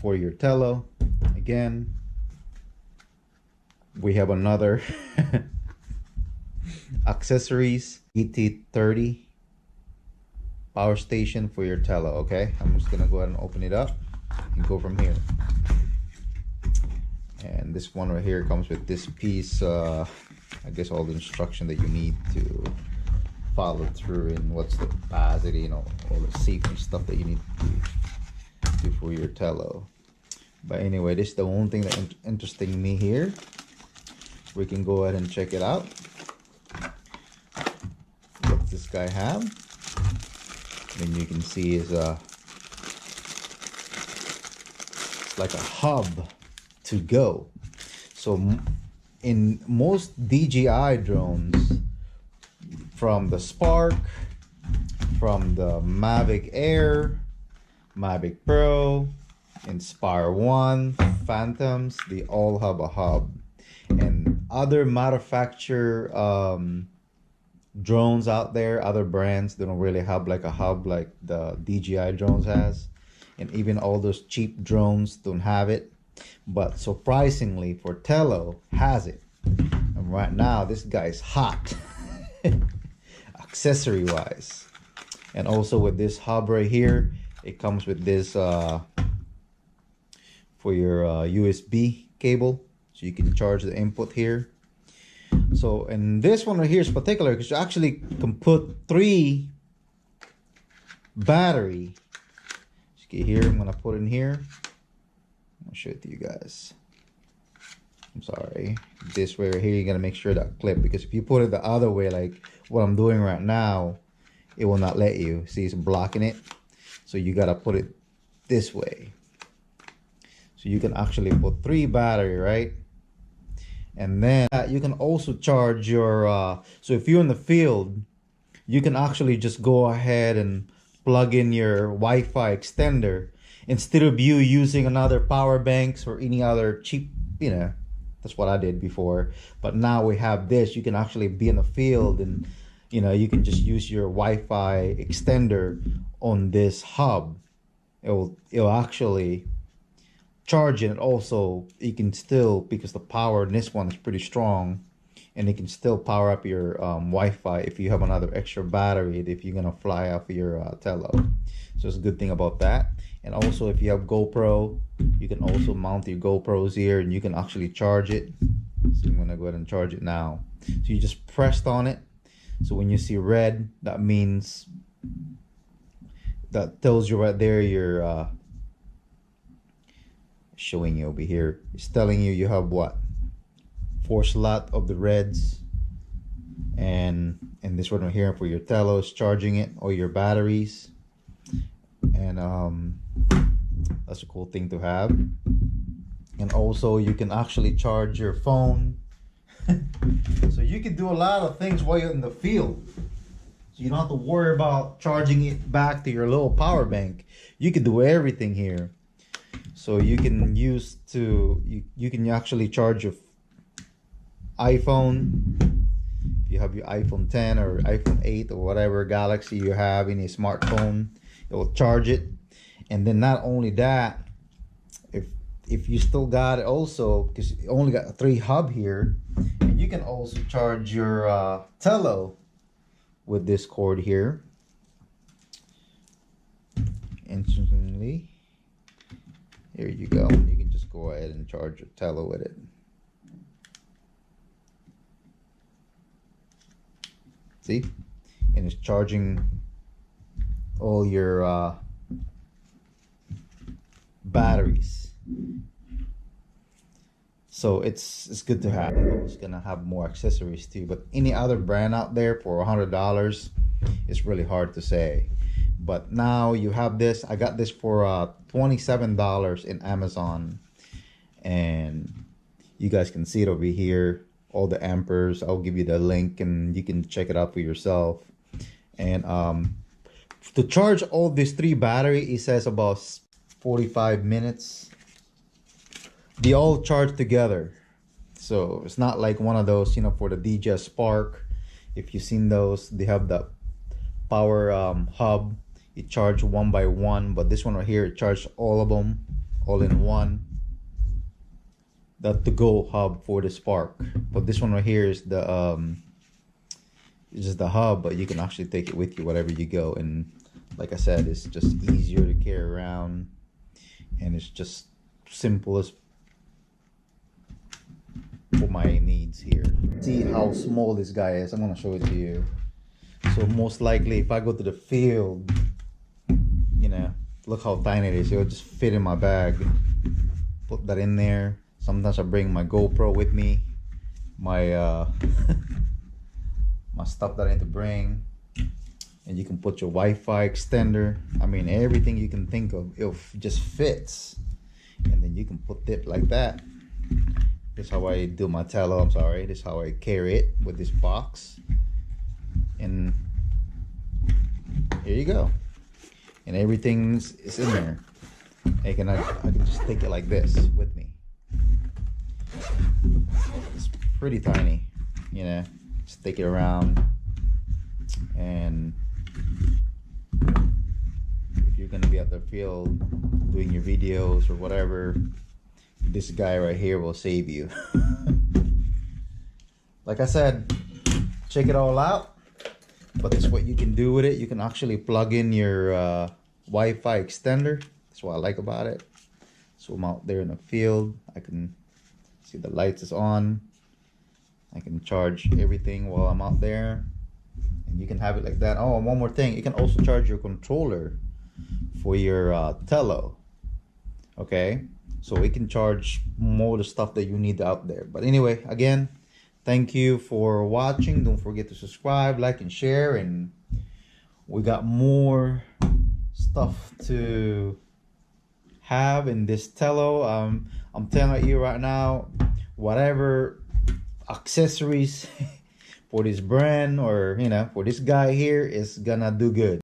for your Tello. Again, we have another accessories, DT30 power station for your Tello. Okay, I'm just gonna go ahead and open it up and go from here. And this one right here comes with this piece, I guess all the instruction that you need to follow through, and what's the capacity, you know, all the safety stuff that you need to do for your Tello. But anyway, this is the only thing that interesting me here. We can go ahead and check it out. What does this guy have? And you can see is it's like a hub to go. So in most DJI drones, from the Spark, from the Mavic Air, Mavic Pro, Inspire 1, Phantoms, they all have a hub. And other manufacturer drones out there, other brands, they don't really have like a hub like the DJI drones has. And even all those cheap drones don't have it. But surprisingly, for Tello has it. And right now, this guy's hot. Accessory wise. And also with this hub right here, it comes with this for your USB cable, so you can charge the input here. So, and this one right here is particular because you actually can put 3 battery. See here, I'm gonna put in here. I'll show it to you guys. I'm sorry, this way right here, you gotta make sure that clip, because if you put it the other way, like what I'm doing right now, it will not let you. See, it's blocking it. So you gotta put it this way. So you can actually put 3 battery, right? And then you can also charge your, so if you're in the field, you can actually just go ahead and plug in your Wi-Fi extender instead of you using another power banks or any other cheap, you know. That's what I did before, but now we have this. You can actually be in the field, and you know, you can just use your Wi-Fi extender on this hub. It'll actually charge it. Also, you can still, because the power in this one is pretty strong, and it can still power up your Wi-Fi if you have another extra battery if you're gonna fly off your Tello. So it's a good thing about that. And also, if you have GoPro, you can also mount your GoPros here, and you can actually charge it. So I'm gonna go ahead and charge it now. So you just pressed on it. So when you see red, that means, that tells you right there you're showing you over here. It's telling you you have what? 4 slot of the reds. And this one right here for your Tello is charging it, or your batteries. And that's a cool thing to have. And also you can actually charge your phone. So you can do a lot of things while you're in the field. So you don't have to worry about charging it back to your little power bank. You can do everything here. So you can use to, you can actually charge your iPhone. If you have your iPhone 10 or iPhone 8 or whatever Galaxy you have in a smartphone, it will charge it. And then not only that, if you still got it also, because you only got a 3 hub here, and you can also charge your Tello with this cord here. Instantly, here you go. You can just go ahead and charge your Tello with it. See, and it's charging all your batteries. So it's good to have. It's gonna have more accessories too, but any other brand out there for $100, it's really hard to say. But now you have this. I got this for $27 in Amazon, and you guys can see it over here, all the amperes. I'll give you the link and you can check it out for yourself. And to charge all these 3 battery, it says about 45 minutes. They all charge together, so it's not like one of those, you know, for the DJI Spark. If you've seen those, they have the power hub. It charged one by one, but this one right here, it charged all of them all in one. The to-go hub for the Spark, but this one right here is the it's just the hub, but you can actually take it with you wherever you go. And like I said, it's just easier to carry around, and it's just simple as for my needs here. See how small this guy is. I'm gonna show it to you. So most likely if I go to the field, you know, look how tiny it is. It'll just fit in my bag. Put that in there. Sometimes I bring my GoPro with me, my my stuff that I need to bring, and you can put your Wi-Fi extender. I mean, everything you can think of, it just fits, and then you can put it like that. This is how I do my Tello. I'm sorry. This is how I carry it with this box, and here you go. And everything's is in there. I can just take it like this with me. It's pretty tiny, you know. Just take it around, and if you're gonna be out the field doing your videos or whatever, this guy right here will save you. Like I said, check it all out. But that's what you can do with it. You can actually plug in your Wi-Fi extender. That's what I like about it. So I'm out there in the field, I can see the lights is on. I can charge everything while I'm out there, and you can have it like that. Oh, and one more thing, you can also charge your controller for your Tello. Okay, so it can charge more of the stuff that you need out there. But anyway, again, thank you for watching. Don't forget to subscribe, like, and share, and we got more stuff to have in this Tello. I'm telling you right now, whatever accessories for this brand, or you know, for this guy here, is gonna do good.